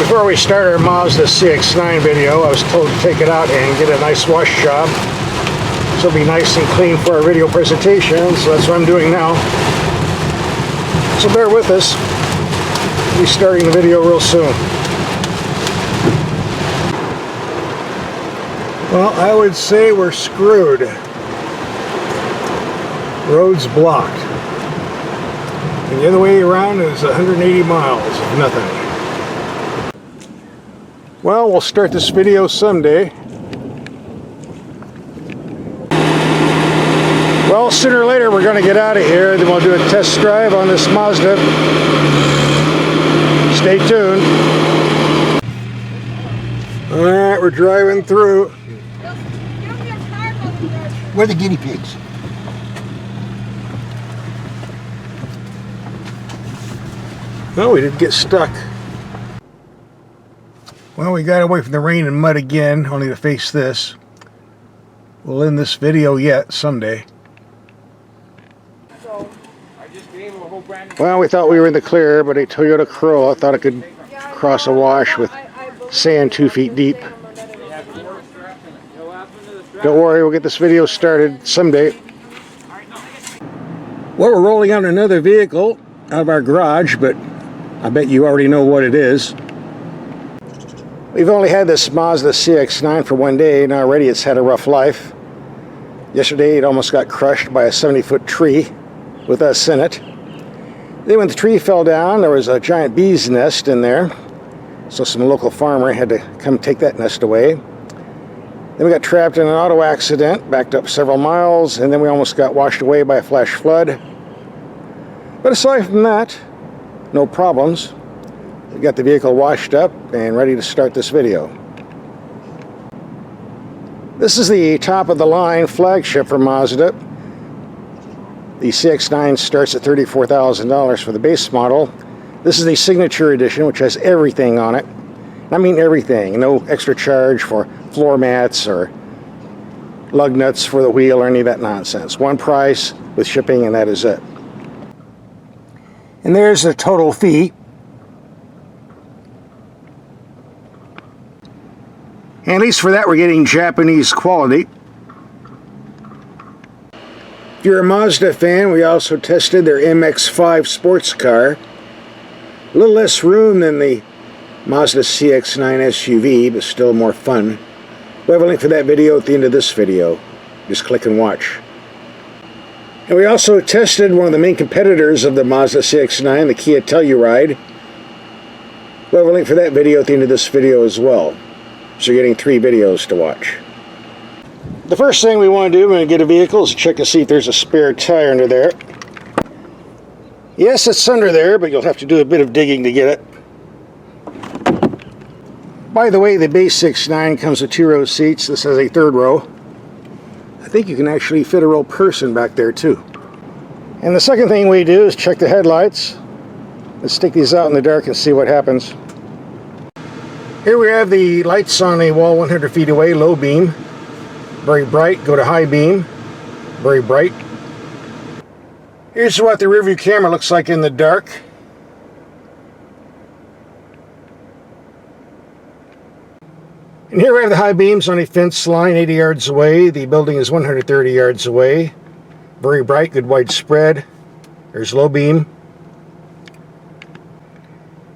Before we start our Mazda CX-9 video, I was told to take it out and get a nice wash job. So it'll be nice and clean for our video presentation, so that's what I'm doing now. So bear with us. We'll be starting the video real soon. Well, I would say we're screwed. Road's blocked. And the other way around is 180 miles of nothing. Well, we'll start this video someday. Well, sooner or later we're going to get out of here, then we'll do a test drive on this Mazda. Stay tuned. Alright, we're driving through. We're the guinea pigs. Oh, we did get stuck. Well, we got away from the rain and mud again, only to face this. We'll end this video yet, someday. Well, we thought we were in the clear, but a Toyota Corolla thought it could cross a wash with sand 2 feet deep. Don't worry, we'll get this video started someday. Well, we're rolling out another vehicle out of our garage, but I bet you already know what it is. We've only had this Mazda CX-9 for one day, and already it's had a rough life. Yesterday it almost got crushed by a 70-foot tree with us in it. Then when the tree fell down, there was a giant bee's nest in there. So some local farmer had to come take that nest away. Then we got trapped in an auto accident, backed up several miles, and then we almost got washed away by a flash flood. But aside from that, no problems. We got the vehicle washed up and ready to start this video. This is the top of the line flagship for Mazda. The CX-9 starts at $34,000 for the base model. This is the Signature Edition, which has everything on it. I mean everything. No extra charge for floor mats or lug nuts for the wheel or any of that nonsense. One price with shipping, and that is it. And there's the total fee. And at least for that, we're getting Japanese quality. If you're a Mazda fan, we also tested their MX-5 sports car. A little less room than the Mazda CX-9 SUV, but still more fun. We'll have a link for that video at the end of this video. Just click and watch. And we also tested one of the main competitors of the Mazda CX-9, the Kia Telluride. We'll have a link for that video at the end of this video as well. So you're getting 3 videos to watch. The first thing we want to do when we get a vehicle is check to see if there's a spare tire under there. Yes, it's under there, but you'll have to do a bit of digging to get it. By the way, the base CX-9 comes with 2 row seats. This has a 3rd row. I think you can actually fit a real person back there too. And the second thing we do is check the headlights. Let's stick these out in the dark and see what happens. Here we have the lights on the wall 100 feet away, low beam. Very bright. Go to high beam. Very bright. Here's what the rearview camera looks like in the dark. And here we have the high beams on a fence line 80 yards away. The building is 130 yards away. Very bright, good widespread. There's low beam.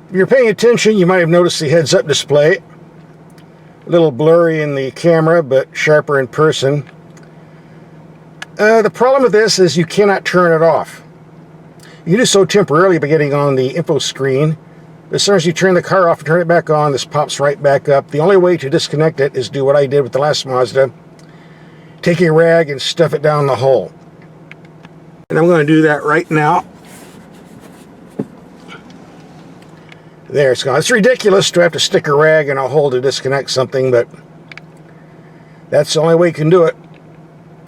If you're paying attention, you might have noticed the heads-up display. A little blurry in the camera, but sharper in person. The problem with this is you cannot turn it off. You can do so temporarily by getting on the info screen. As soon as you turn the car off and turn it back on, this pops right back up. The only way to disconnect it is do what I did with the last Mazda. Take a rag and stuff it down the hole. And I'm going to do that right now. There it's gone. It's ridiculous to have to stick a rag in a hole to disconnect something, but that's the only way you can do it.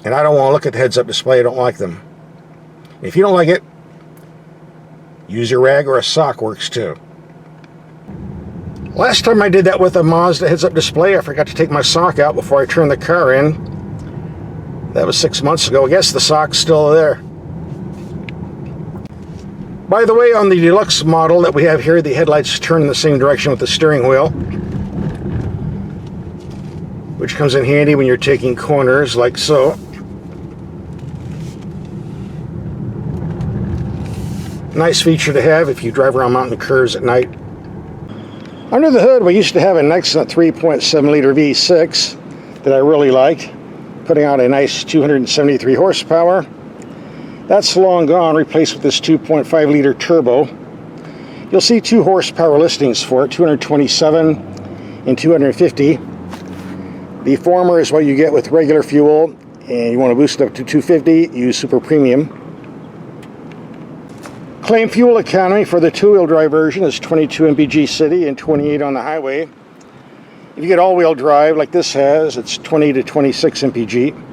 And I don't want to look at the heads-up display. I don't like them. If you don't like it, use a rag or a sock works too. Last time I did that with a Mazda heads-up display, I forgot to take my sock out before I turned the car in. That was 6 months ago. I guess the sock's still there. By the way, on the deluxe model that we have here, the headlights turn in the same direction with the steering wheel, which comes in handy when you're taking corners like so. Nice feature to have if you drive around mountain curves at night. Under the hood, we used to have an excellent 3.7 liter V6 that I really liked, putting out a nice 273 horsepower. That's long gone, replaced with this 2.5 liter turbo. You'll see 2 horsepower listings for it, 227 and 250. The former is what you get with regular fuel, and you want to boost it up to 250, use Super Premium. Claim fuel economy for the two-wheel drive version is 22 mpg city and 28 on the highway. If you get all-wheel drive like this has, it's 20 to 26 mpg.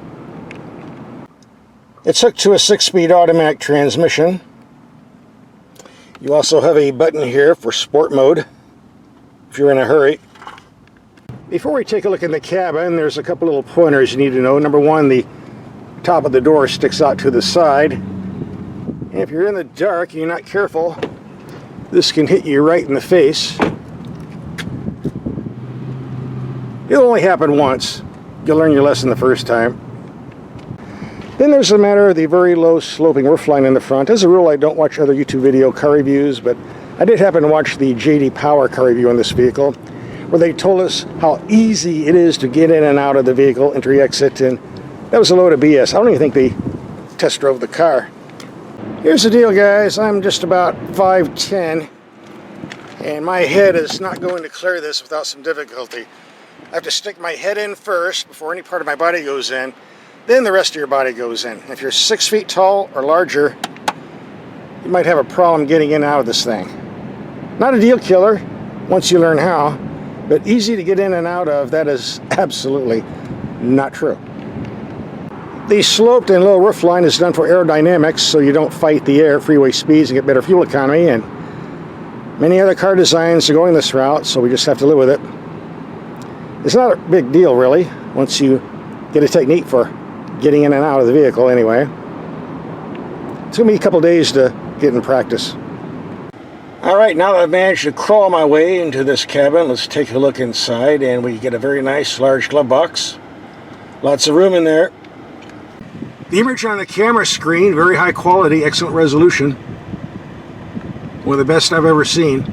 It's hooked to a 6-speed automatic transmission. You also have a button here for sport mode if you're in a hurry. Before we take a look in the cabin, there's a couple little pointers you need to know. Number one, the top of the door sticks out to the side. And if you're in the dark and you're not careful, this can hit you right in the face. It'll only happen once. You'll learn your lesson the first time. Then there's the matter of the very low sloping roofline in the front. As a rule, I don't watch other YouTube video car reviews, but I did happen to watch the JD Power car review on this vehicle, where they told us how easy it is to get in and out of the vehicle, entry, exit, and that was a load of BS. I don't even think they test drove the car. Here's the deal, guys. I'm just about 5'10", and my head is not going to clear this without some difficulty. I have to stick my head in first before any part of my body goes in, then the rest of your body goes in. If you're 6 feet tall or larger, you might have a problem getting in and out of this thing. Not a deal killer once you learn how, but easy to get in and out of, that is absolutely not true. The sloped and low roof line is done for aerodynamics, so you don't fight the air, freeway speeds, and get better fuel economy, and many other car designs are going this route, so we just have to live with it. It's not a big deal, really, once you get a technique for getting in and out of the vehicle anyway. It's going to be a couple days to get in practice. Alright, now that I've managed to crawl my way into this cabin, let's take a look inside, and we get a very nice large glove box. Lots of room in there. The image on the camera screen, very high quality, excellent resolution. One of the best I've ever seen.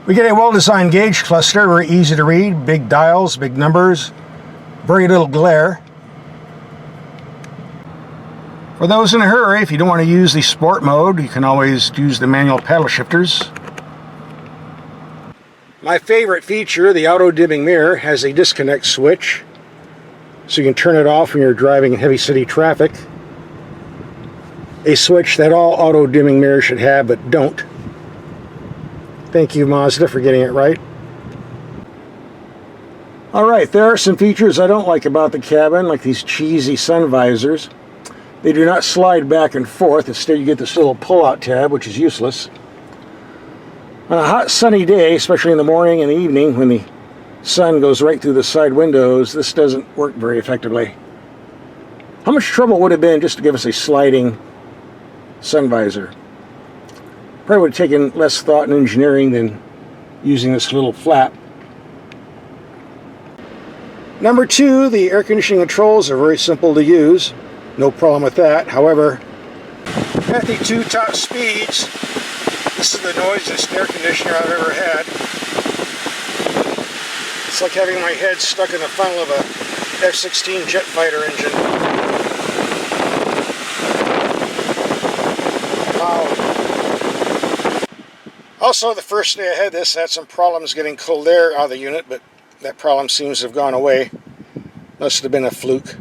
We get a well-designed gauge cluster, very easy to read, big dials, big numbers, very little glare. For those in a hurry, if you don't want to use the sport mode, you can always use the manual paddle shifters. My favorite feature, the auto-dimming mirror, has a disconnect switch, so you can turn it off when you're driving in heavy city traffic. A switch that all auto-dimming mirrors should have, but don't. Thank you, Mazda, for getting it right. Alright, there are some features I don't like about the cabin, like these cheesy sun visors. They do not slide back and forth. Instead, you get this little pull-out tab, which is useless. On a hot, sunny day, especially in the morning and the evening, when the sun goes right through the side windows, this doesn't work very effectively. How much trouble would it have been just to give us a sliding sun visor? Probably would have taken less thought and engineering than using this little flap. Number two, the air conditioning controls are very simple to use. No problem with that. However, at the 2 top speeds, this is the noisiest air conditioner I've ever had. It's like having my head stuck in the funnel of a F-16 jet fighter engine. Wow. Also, the first day I had this, I had some problems getting cold air out of the unit, but that problem seems to have gone away. Must have been a fluke.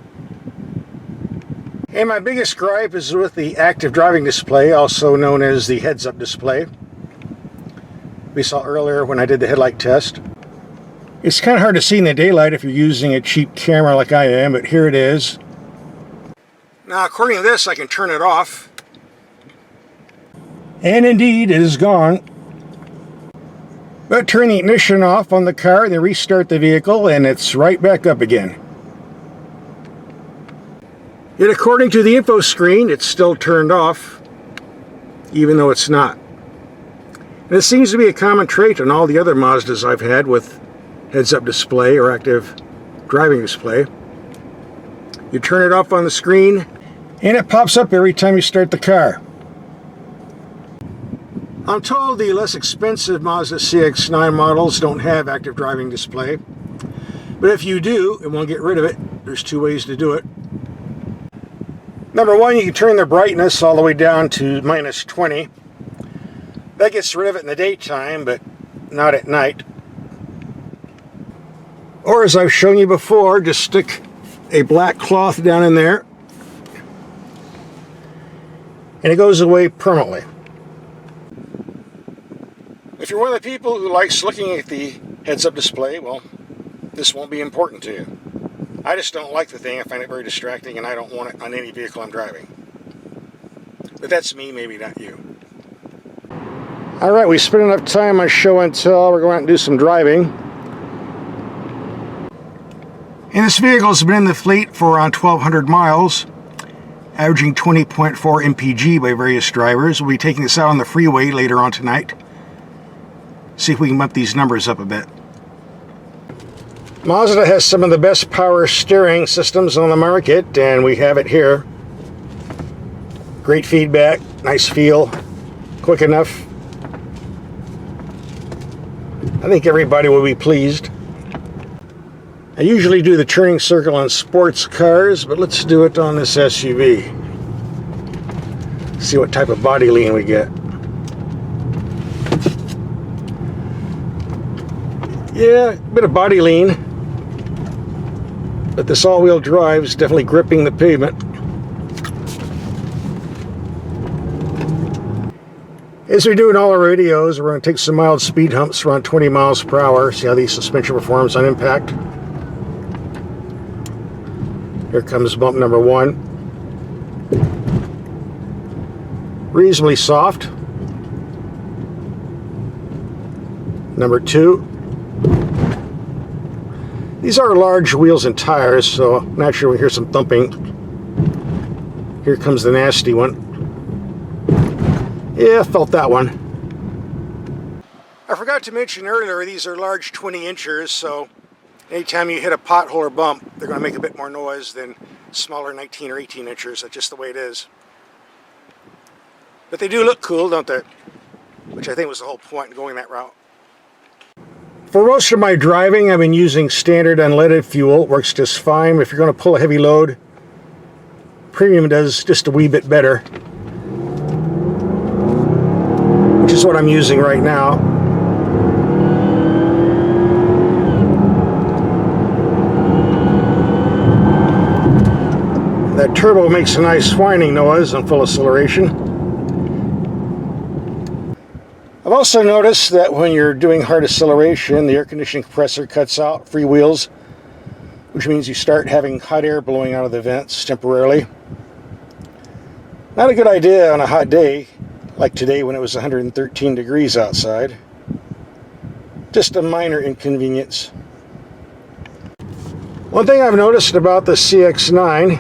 And my biggest gripe is with the active driving display, also known as the heads-up display. We saw earlier when I did the headlight test. It's kind of hard to see in the daylight if you're using a cheap camera like I am, but here it is. Now, according to this, I can turn it off. And indeed, it is gone. But turn the ignition off on the car, then restart the vehicle, and it's right back up again. Yet according to the info screen, it's still turned off. even though it's not. And this seems to be a common trait on all the other Mazdas I've had with heads-up display or active driving display. You turn it off on the screen, and it pops up every time you start the car. I'm told the less expensive Mazda CX-9 models don't have active driving display. But if you do and want to get rid of it, there's two ways to do it. Number one, you can turn the brightness all the way down to -20. That gets rid of it in the daytime, but not at night. Or as I've shown you before, just stick a black cloth down in there and it goes away permanently. If you're one of the people who likes looking at the heads-up display, well, this won't be important to you. I just don't like the thing. I find it very distracting, and I don't want it on any vehicle I'm driving. But that's me, maybe not you. Alright, we spent enough time on show and tell. We're going out and do some driving. And this vehicle has been in the fleet for around 1,200 miles, averaging 20.4 mpg by various drivers. We'll be taking this out on the freeway later on tonight. See if we can bump these numbers up a bit. Mazda has some of the best power steering systems on the market, and we have it here. Great feedback, nice feel, quick enough. I think everybody will be pleased. I usually do the turning circle on sports cars, but let's do it on this SUV. See what type of body lean we get. Yeah, a bit of body lean. But this all-wheel drive is definitely gripping the pavement. As we do in all our videos, we're going to take some mild speed humps around 20 miles per hour, see how the suspension performs on impact. Here comes bump number one. Reasonably soft. Number two. These are large wheels and tires, so I'm not sure we hear some thumping. Here comes the nasty one. Yeah, felt that one. I forgot to mention earlier, these are large 20-inchers, so anytime you hit a pothole or bump, they're going to make a bit more noise than smaller 19 or 18-inchers. That's just the way it is. But they do look cool, don't they? Which I think was the whole point in going that route. For most of my driving, I've been using standard unleaded fuel. It works just fine. If you're going to pull a heavy load, premium does just a wee bit better, which is what I'm using right now. That turbo makes a nice whining noise on full acceleration. I've also noticed that when you're doing hard acceleration, the air conditioning compressor cuts out freewheels, which means you start having hot air blowing out of the vents temporarily. Not a good idea on a hot day, like today when it was 113 degrees outside. Just a minor inconvenience. One thing I've noticed about the CX-9,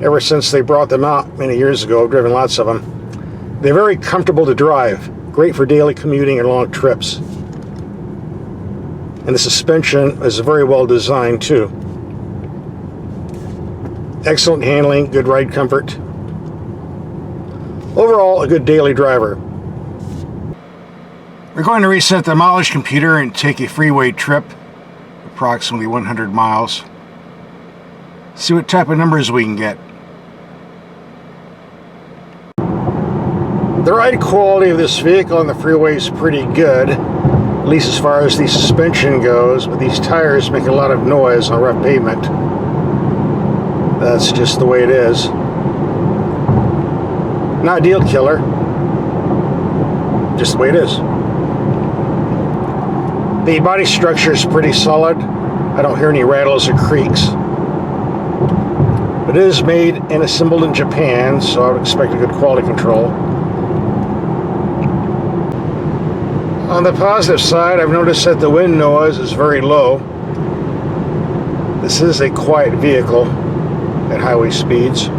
ever since they brought them out many years ago, I've driven lots of them, they're very comfortable to drive. Great for daily commuting and long trips. And the suspension is very well designed too. Excellent handling, good ride comfort. Overall, a good daily driver. We're going to reset the mileage computer and take a freeway trip, approximately 100 miles. See what type of numbers we can get. The ride quality of this vehicle on the freeway is pretty good, at least as far as the suspension goes, but these tires make a lot of noise on rough pavement. That's just the way it is. Not a deal killer, just the way it is. The body structure is pretty solid. I don't hear any rattles or creaks. It is made and assembled in Japan, so I would expect a good quality control. On the positive side, I've noticed that the wind noise is very low. This is a quiet vehicle at highway speeds.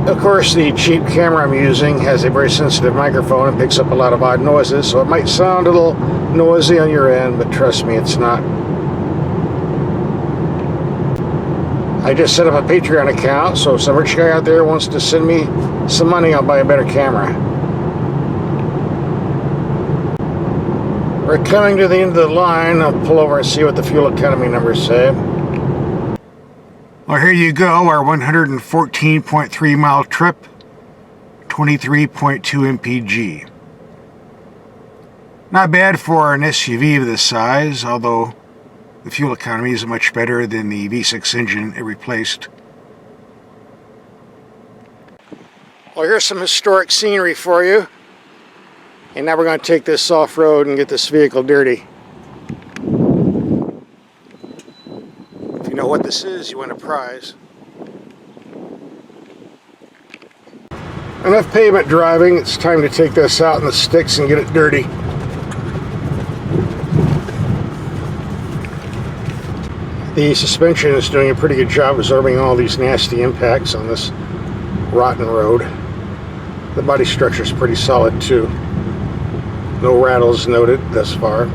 Of course, the cheap camera I'm using has a very sensitive microphone and picks up a lot of odd noises, so it might sound a little noisy on your end, but trust me, it's not. I just set up a Patreon account, so if some rich guy out there wants to send me some money, I'll buy a better camera. We're coming to the end of the line. I'll pull over and see what the fuel economy numbers say. Well, here you go, our 114.3 mile trip, 23.2 mpg. Not bad for an SUV of this size, although the fuel economy is much better than the V6 engine it replaced. Well, here's some historic scenery for you. And now we're going to take this off-road and get this vehicle dirty. If you know what this is, you win a prize. Enough pavement driving, it's time to take this out in the sticks and get it dirty. The suspension is doing a pretty good job absorbing all these nasty impacts on this rotten road. The body structure is pretty solid too. No rattles noted thus far.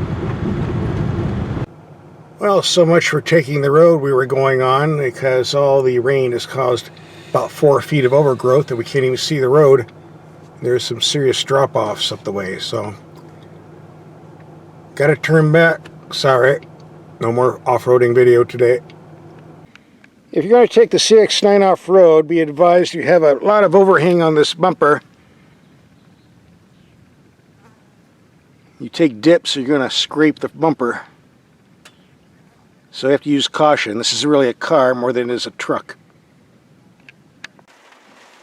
Well, so much for taking the road we were going on, because all the rain has caused about 4 feet of overgrowth that we can't even see the road. There's some serious drop-offs up the way, so gotta turn back. Sorry, no more off-roading video today. If you're going to take the CX-9 off-road, be advised you have a lot of overhang on this bumper. You take dips, you're going to scrape the bumper. So you have to use caution. This is really a car more than it is a truck.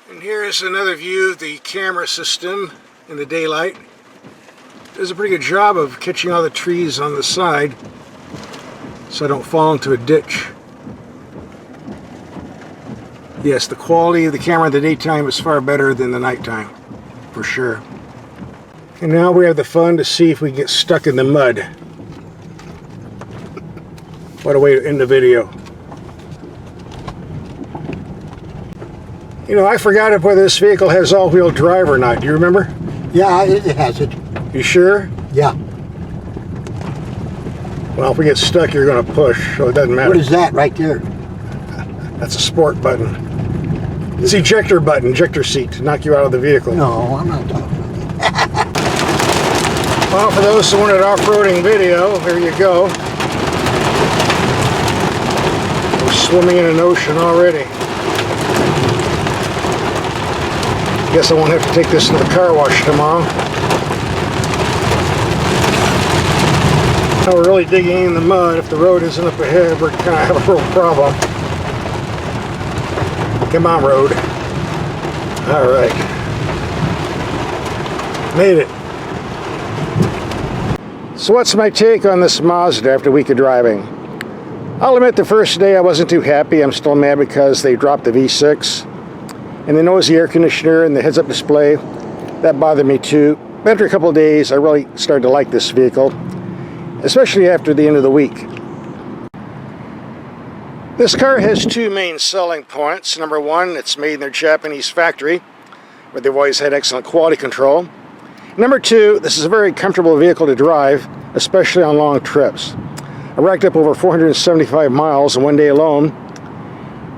And here's another view of the camera system in the daylight. It does a pretty good job of catching all the trees on the side so I don't fall into a ditch. Yes, the quality of the camera in the daytime is far better than the nighttime, for sure. And now we have the fun to see if we can get stuck in the mud. What a way to end the video. You know, I forgot whether this vehicle has all-wheel drive or not. Do you remember? Yeah, it has it. You sure? Yeah. Well, if we get stuck, you're going to push, so it doesn't matter. What is that right there? That's a sport button. It's the ejector button, ejector seat, to knock you out of the vehicle. No, I'm not talking. Well, for those who wanted off-roading video, here you go. We're swimming in an ocean already. Guess I won't have to take this to the car wash tomorrow. Now we're really digging in the mud. If the road isn't up ahead, we're kind of have a real problem. Come on, road. All right. Made it. So what's my take on this Mazda after a week of driving? I'll admit the first day I wasn't too happy. I'm still mad because they dropped the V6. And the noisy air conditioner and the heads-up display, that bothered me too. But after a couple of days, I really started to like this vehicle, especially after the end of the week. This car has two main selling points. Number one, it's made in their Japanese factory, where they've always had excellent quality control. Number two, this is a very comfortable vehicle to drive, especially on long trips. I racked up over 475 miles in one day alone,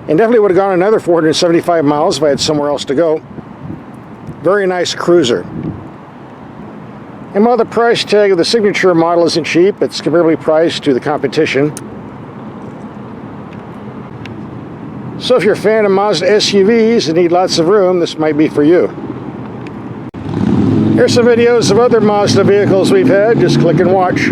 and definitely would have gone another 475 miles if I had somewhere else to go. Very nice cruiser. And while the price tag of the signature model isn't cheap, it's comparably priced to the competition. So if you're a fan of Mazda SUVs and need lots of room, this might be for you. Here's some videos of other Mazda vehicles we've had. Just click and watch.